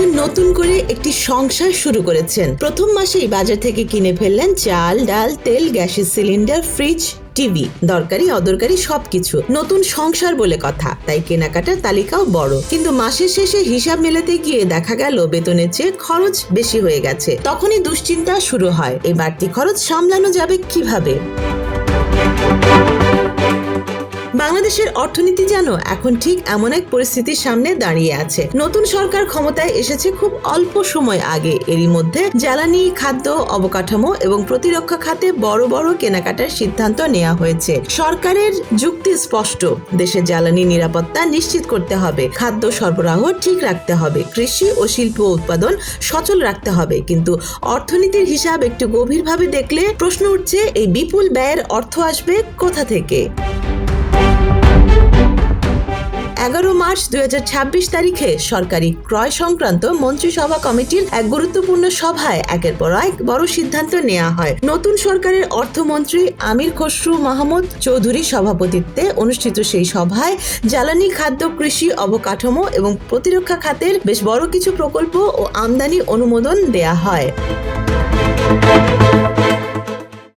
নতুন করে একটি সংসার শুরু করেছেন। প্রথম মাসেই বাজার থেকে কিনে ফেললেন চাল, ডাল, তেল, গ্যাসের সিলিন্ডার, ফ্রিজ, টিভি, দরকারি অদরকারি সবকিছু। নতুন সংসার বলে কথা, তাই কেনাকাটার তালিকাও বড়। কিন্তু মাসের শেষে হিসাব মেলাতে গিয়ে দেখা গেল বেতনের চেয়ে খরচ বেশি হয়ে গেছে। তখনই দুশ্চিন্তা শুরু হয়, এই বাড়তি খরচ সামলানো যাবে কিভাবে। বাংলাদেশের অর্থনীতি যেন এখন ঠিক এমন এক পরিস্থিতির সামনে দাঁড়িয়ে আছে। নতুন সরকার ক্ষমতায় এসেছে খুব অল্প সময় আগে। এরই মধ্যে জ্বালানি, খাদ্য, অবকাঠামো এবং প্রতিরক্ষা খাতে বড় বড় কেনাকাটার সিদ্ধান্ত নেওয়া হয়েছে। সরকারের যুক্তি স্পষ্ট, দেশের জ্বালানি নিরাপত্তা নিশ্চিত করতে হবে, খাদ্য সরবরাহ ঠিক রাখতে হবে, কৃষি ও শিল্প উৎপাদন সচল রাখতে হবে। কিন্তু অর্থনীতির হিসাব একটু গভীরভাবে দেখলে প্রশ্ন উঠছে, এই বিপুল ব্যয়ের অর্থ আসবে কোথা থেকে? 11 মার্চ 2026 তারিখে সরকারি ক্রয় সংক্রান্ত মন্ত্রিসভা কমিটির এক গুরুত্বপূর্ণ সভায় একের পর এক বড় সিদ্ধান্ত নেওয়া হয়। নতুন সরকারের অর্থমন্ত্রী আমির খসরু মাহমুদ চৌধুরী সভাপতিত্বে অনুষ্ঠিত সেই সভায় জ্বালানি, খাদ্য, কৃষি, অবকাঠামো এবং প্রতিরক্ষা খাতের বেশ বড় কিছু প্রকল্প ও আমদানি অনুমোদন দেয়া হয়।